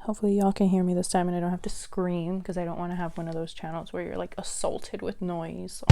Hopefully y'all can hear me this time and I don't have to scream, because I don't want to have one of those channels where you're like assaulted with noise.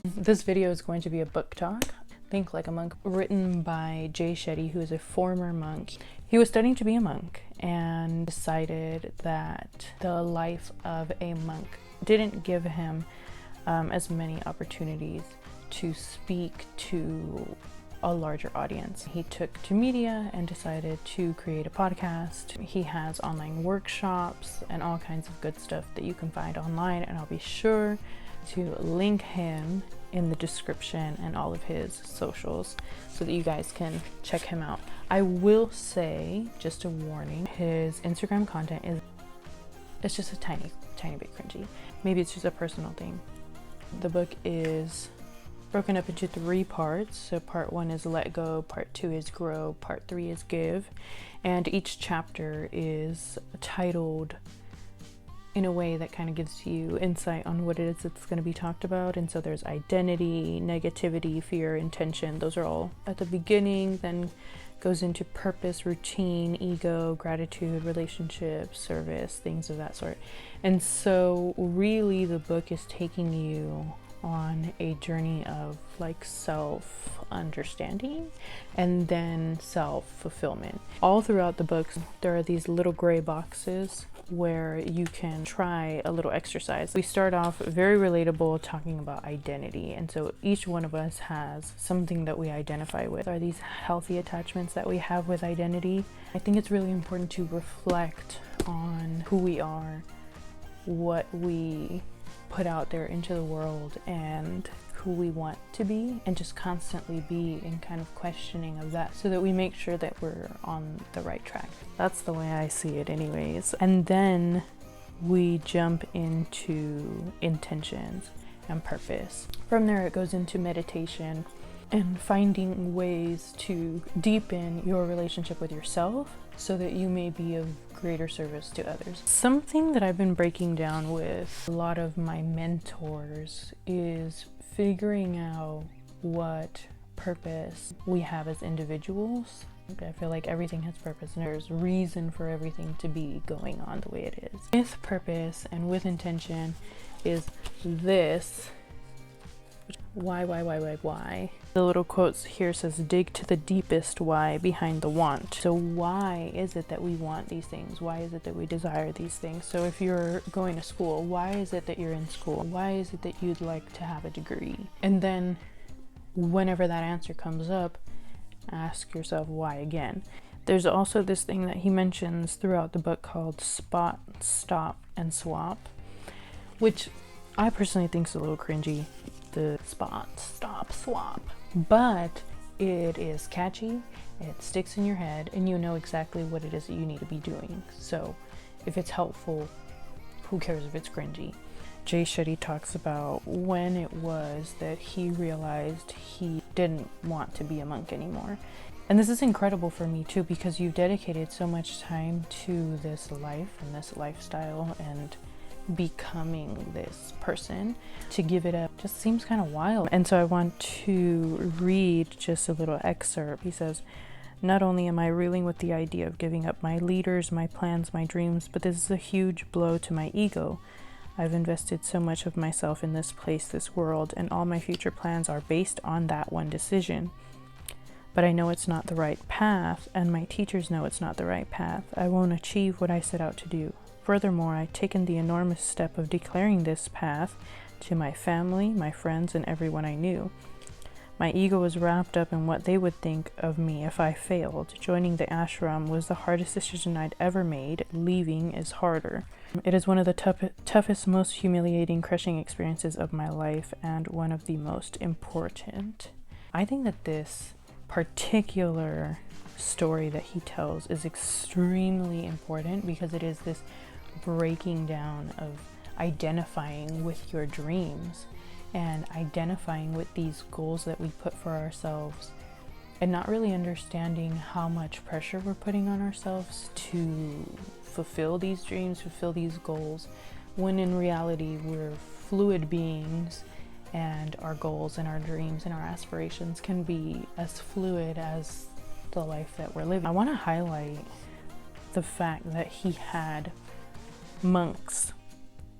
This video is going to be a book talk, Think Like a Monk, written by Jay Shetty, who is a former monk. He was studying to be a monk and decided that the life of a monk didn't give him as many opportunities to speak to a larger audience. He took to media and decided to create a podcast. He has online workshops and all kinds of good stuff that you can find online, and I'll be sure to link him in the description and all of his socials so that you guys can check him out. I will say, just a warning, his Instagram content it's just a tiny bit cringy. Maybe it's just a personal thing. The book is broken up into 3 parts. So part 1 is let go, part 2 is grow, part 3 is give, and each chapter is titled in a way that kind of gives you insight on what it is that's going to be talked about. And so there's identity, negativity, fear, intention. Those are all at the beginning, then goes into purpose, routine, ego, gratitude, relationships, service, things of that sort. And so really the book is taking you on a journey of like self-understanding and then self-fulfillment. All throughout the books there are these little gray boxes where you can try a little exercise. We start off very relatable, talking about identity, and so each one of us has something that we identify with. Are these healthy attachments that we have with identity? I think it's really important to reflect on who we are, what we put out there into the world, and who we want to be, and just constantly be in kind of questioning of that so that we make sure that we're on the right track. That's the way I see it anyways. And then we jump into intentions and purpose. From there it goes into meditation and finding ways to deepen your relationship with yourself so that you may be of greater service to others. Something that I've been breaking down with a lot of my mentors is figuring out what purpose we have as individuals. I feel like everything has purpose and there's reason for everything to be going on the way it is. With purpose and with intention is this. Why? The little quotes here says, dig to the deepest why behind the want. So why is it that we want these things? Why is it that we desire these things? So if you're going to school, why is it that you're in school? Why is it that you'd like to have a degree? And then whenever that answer comes up, ask yourself why again. There's also this thing that he mentions throughout the book called spot, stop, and swap, which I personally think is a little cringy. The spot, stop, swap, but it is catchy, it sticks in your head, and you know exactly what it is that you need to be doing. So if it's helpful, who cares if it's cringy? Jay Shetty talks about when it was that he realized he didn't want to be a monk anymore. And this is incredible for me too, because you've dedicated so much time to this life and this lifestyle and becoming this person. To give it up just seems kind of wild. And so I want to read just a little excerpt. He says, not only am I reeling with the idea of giving up my leaders, my plans, my dreams, but this is a huge blow to my ego. I've invested so much of myself in this place, this world, and all my future plans are based on that one decision. But I know it's not the right path, and my teachers know it's not the right path. I won't achieve what I set out to do. Furthermore, I've taken the enormous step of declaring this path to my family, my friends, and everyone I knew. My ego was wrapped up in what they would think of me if I failed. Joining the ashram was the hardest decision I'd ever made. Leaving is harder. It is one of the toughest, most humiliating, crushing experiences of my life, and one of the most important. I think that this particular story that he tells is extremely important because it is this breaking down of identifying with your dreams and identifying with these goals that we put for ourselves and not really understanding how much pressure we're putting on ourselves to fulfill these dreams, fulfill these goals, when in reality we're fluid beings and our goals and our dreams and our aspirations can be as fluid as the life that we're living. I want to highlight the fact that he had monks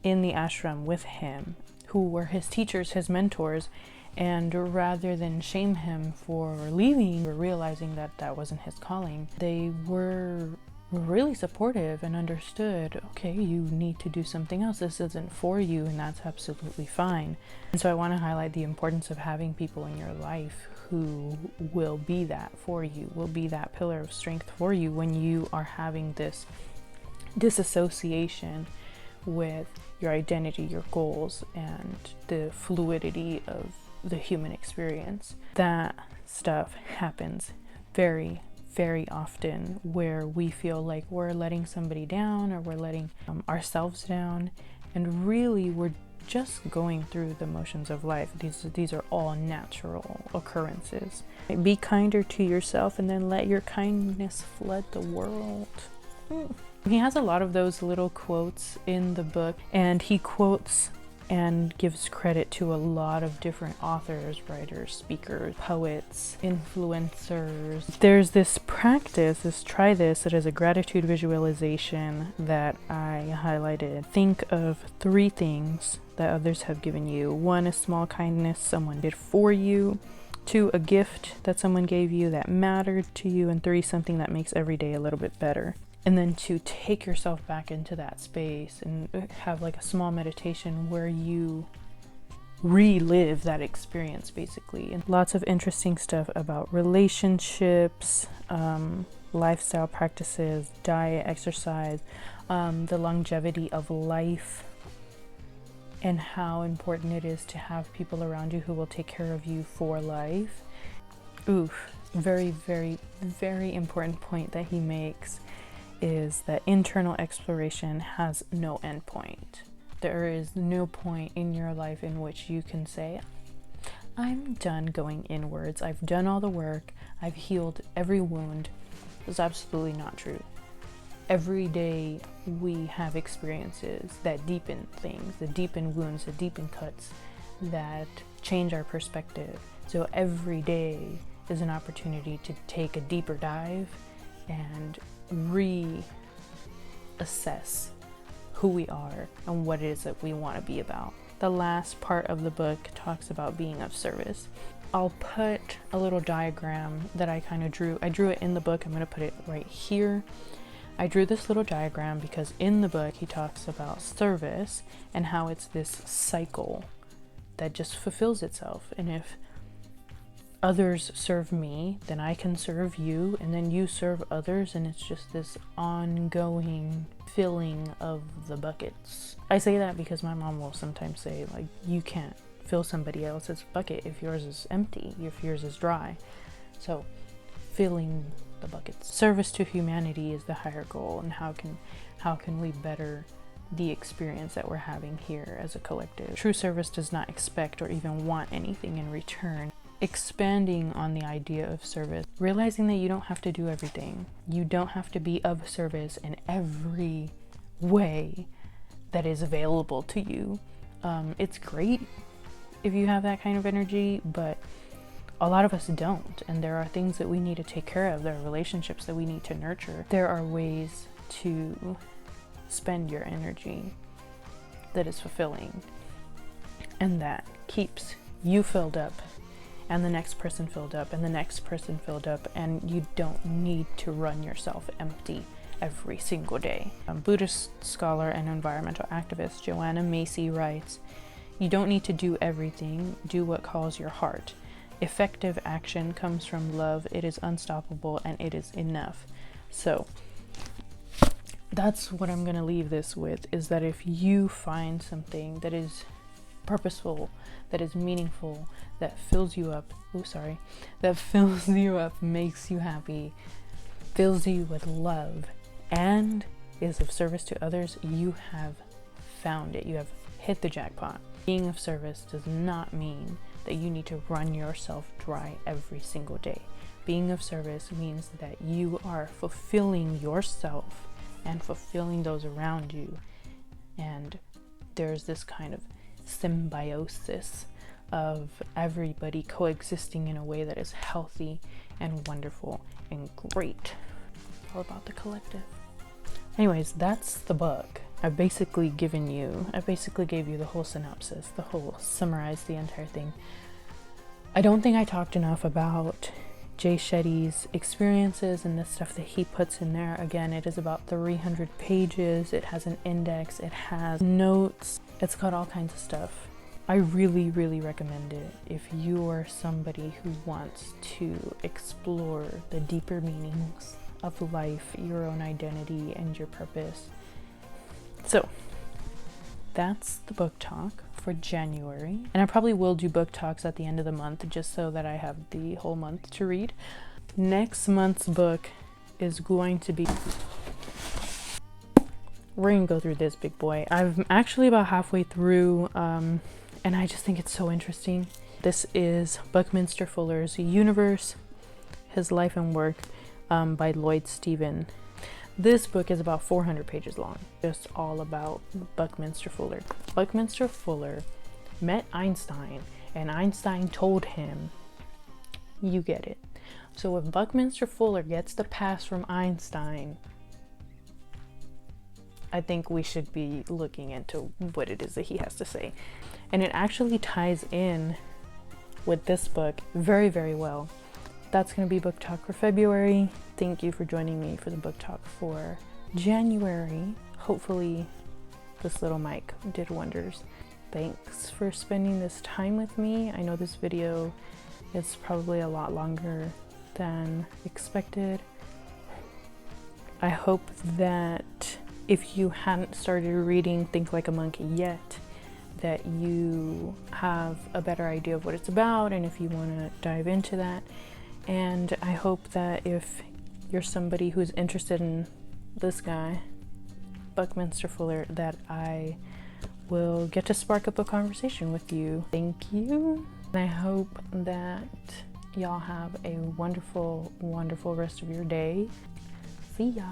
in the ashram with him who were his teachers, his mentors, and rather than shame him for leaving or realizing that that wasn't his calling, they were really supportive and understood, okay, you need to do something else. This isn't for you, and that's absolutely fine. And so I want to highlight the importance of having people in your life who will be that for you, will be that pillar of strength for you when you are having this disassociation with your identity, your goals, and the fluidity of the human experience. That stuff happens very, very often where we feel like we're letting somebody down or we're letting ourselves down, and really we're just going through the motions of life. These are all natural occurrences. Be kinder to yourself, and then let your kindness flood the world. He has a lot of those little quotes in the book, and he quotes and gives credit to a lot of different authors, writers, speakers, poets, influencers. There's this practice, try this, it is a gratitude visualization that I highlighted. Think of 3 things that others have given you. 1, a small kindness someone did for you. 2, a gift that someone gave you that mattered to you. And 3, something that makes every day a little bit better. And then to take yourself back into that space and have like a small meditation where you relive that experience, basically. And lots of interesting stuff about relationships, lifestyle practices, diet, exercise, the longevity of life, and how important it is to have people around you who will take care of you for life. Very, very, very important point that he makes is that internal exploration has no end point. There is no point in your life in which you can say, I'm done going inwards. I've done all the work. I've healed every wound. That's absolutely not true. Every day we have experiences that deepen things, that deepen wounds, that deepen cuts, that change our perspective. So every day is an opportunity to take a deeper dive and reassess who we are and what it is that we want to be about. The last part of the book talks about being of service. I'll put a little diagram that I kind of drew. I drew it in the book. I'm going to put it right here. I drew this little diagram because in the book he talks about service and how it's this cycle that just fulfills itself. And if others serve me, then I can serve you, and then you serve others, and it's just this ongoing filling of the buckets. I say that because my mom will sometimes say, like, you can't fill somebody else's bucket if yours is empty, if yours is dry. So filling the buckets. Service to humanity is the higher goal, and how can we better the experience that we're having here as a collective. True service does not expect or even want anything in return. Expanding on the idea of service, realizing that you don't have to do everything. You don't have to be of service in every way that is available to you. It's great if you have that kind of energy, but a lot of us don't, and there are things that we need to take care of. There are relationships that we need to nurture. There are ways to spend your energy that is fulfilling and that keeps you filled up, and the next person filled up, and the next person filled up, and you don't need to run yourself empty every single day. Buddhist scholar and environmental activist Joanna Macy writes, "You don't need to do everything, do what calls your heart. Effective action comes from love, it is unstoppable, and it is enough." So that's what I'm going to leave this with, is that if you find something that is purposeful, that is meaningful, that fills you up, makes you happy, fills you with love, and is of service to others, you have found it. You have hit the jackpot. Being of service does not mean that you need to run yourself dry every single day. Being of service means that you are fulfilling yourself and fulfilling those around you, and there's this kind of symbiosis of everybody coexisting in a way that is healthy and wonderful and great. All about the collective. Anyways, that's the book. I basically gave you the whole synopsis, summarized the entire thing. I don't think I talked enough about Jay Shetty's experiences and the stuff that he puts in there. Again, it is about 300 pages. It has an index, it has notes, it's got all kinds of stuff. I really, really recommend it if you are somebody who wants to explore the deeper meanings of life, your own identity, and your purpose. So that's the book talk for January. And I probably will do book talks at the end of the month just so that I have the whole month to read. Next month's book is going to be... We're gonna go through this big boy. I'm actually about halfway through, and I just think it's so interesting. This is Buckminster Fuller's Universe, His Life and Work, by Lloyd Stephen. This book is about 400 pages long, just all about Buckminster Fuller. Buckminster Fuller met Einstein, and Einstein told him, you get it. So if Buckminster Fuller gets the pass from Einstein, I think we should be looking into what it is that he has to say. And it actually ties in with this book very, very well. That's going to be book talk for February. Thank you for joining me for the book talk for January. Hopefully this little mic did wonders. Thanks for spending this time with me. I know this video is probably a lot longer than expected. I hope that if you hadn't started reading Think Like a Monkey yet, that you have a better idea of what it's about and if you want to dive into that. And I hope that if you're somebody who's interested in this guy, Buckminster Fuller, that I will get to spark up a conversation with you. Thank you. And I hope that y'all have a wonderful, wonderful rest of your day. See ya.